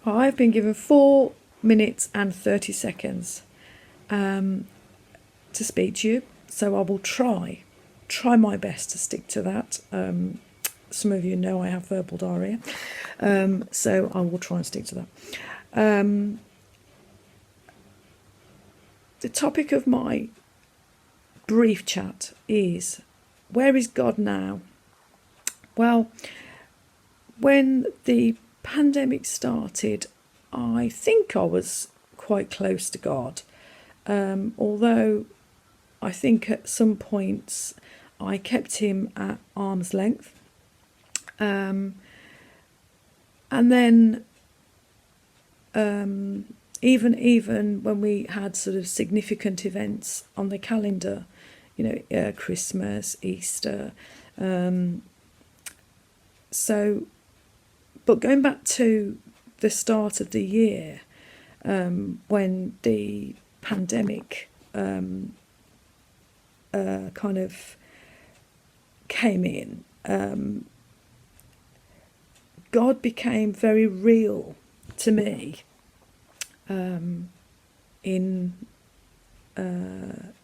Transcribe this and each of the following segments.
I've been given 4 minutes and 30 seconds to speak to you, so I will try my best to stick to that. Some of you know I have verbal diarrhea, so I will try and stick to that. The topic of my brief chat is, where is God now? Well, when the pandemic started, I think I was quite close to God, although I think at some points I kept him at arm's length. And then even when we had sort of significant events on the calendar, Christmas, Easter, but going back to the start of the year, when the pandemic kind of came in, God became very real to me in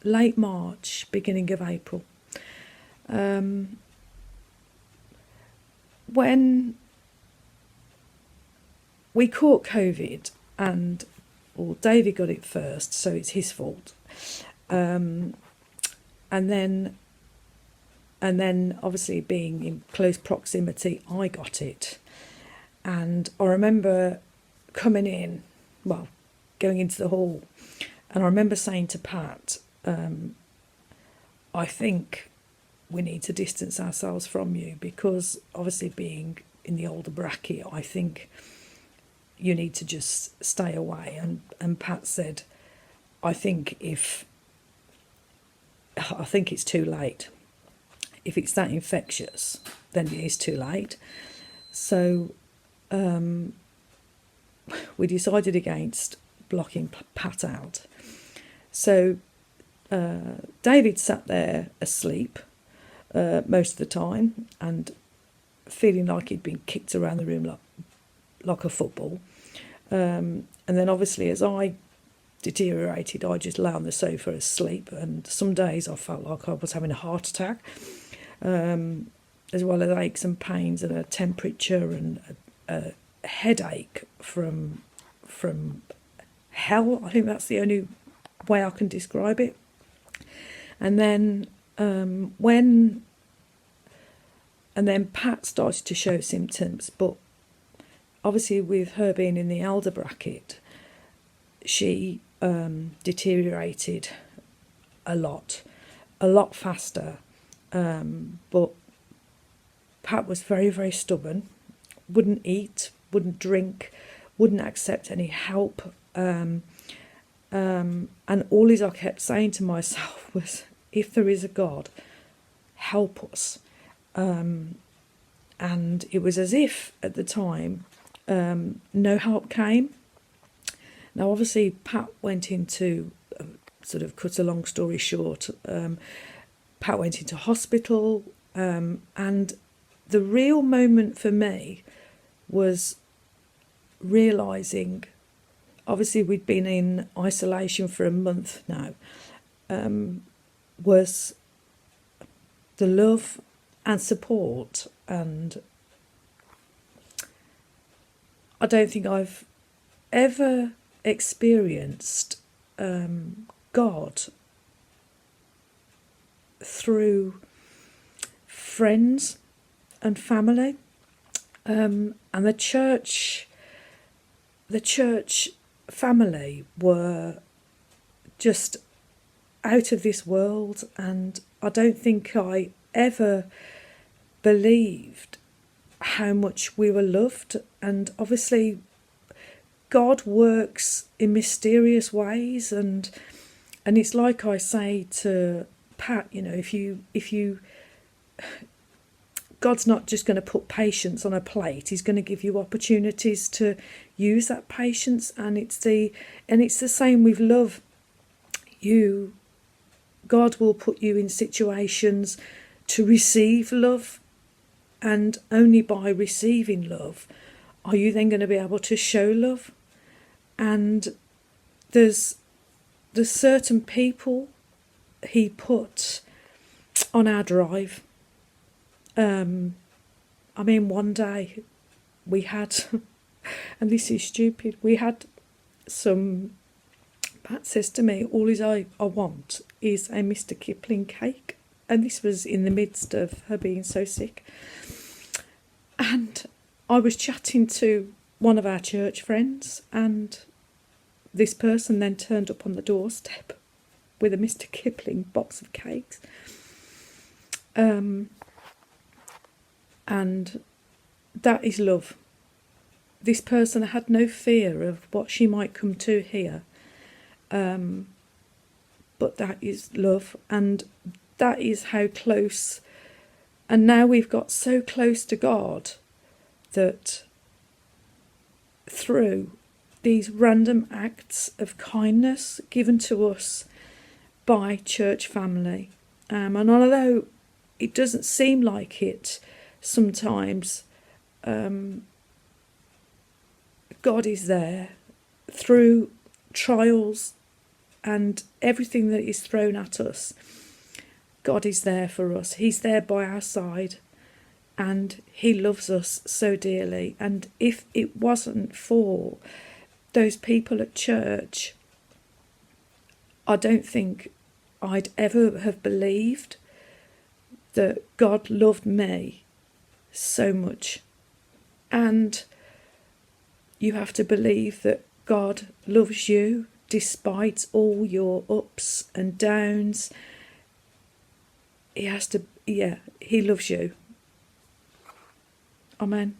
late March, beginning of April. When we caught COVID, David got it first, so it's his fault. And then obviously being in close proximity, I got it. And I remember going into the hall, and I remember saying to Pat, I think we need to distance ourselves from you, because obviously being in the older bracket, I think you need to just stay away. And Pat said, I think it's too late. If it's that infectious, then it is too late. So we decided against blocking Pat out. So David sat there asleep most of the time, and feeling like he'd been kicked around the room like a football. And then obviously as I deteriorated, I just lay on the sofa asleep, and some days I felt like I was having a heart attack, as well as aches and pains and a temperature and a headache from hell. I think that's the only way I can describe it. And then and then Pat started to show symptoms, but obviously with her being in the elder bracket, she deteriorated a lot faster. But Pat was very, very stubborn, wouldn't eat, wouldn't drink, wouldn't accept any help. And all I kept saying to myself was, if there is a God, help us. And it was as if at the time no help came. Now obviously Pat went into, sort of cut a long story short, Pat went into hospital, and the real moment for me was realising, obviously we'd been in isolation for a month now, was the love and support. And I don't think I've ever experienced God through friends and family, and the church family were just out of this world. And I don't think I ever believed how much we were loved. And obviously God works in mysterious ways, and it's like I say to Pat, if you God's not just going to put patience on a plate. He's going to give you opportunities to use that patience, and it's the same with love. God will put you in situations to receive love, and only by receiving love are you then going to be able to show love? And there's certain people he put on our drive. I mean, one day we had, and this is stupid, we had some, Pat says to me, all I want is a Mr. Kipling cake. And this was in the midst of her being so sick. And I was chatting to one of our church friends, and this person then turned up on the doorstep with a Mr. Kipling box of cakes. And that is love. This person had no fear of what she might come to here. But that is love, and that is how close. And now we've got so close to God that through these random acts of kindness given to us by church family, and although it doesn't seem like it sometimes, God is there through trials and everything that is thrown at us. God is there for us. He's there by our side, and he loves us so dearly. And if it wasn't for those people at church, I don't think I'd ever have believed that God loved me so much. And you have to believe that God loves you despite all your ups and downs. He loves you. Amen.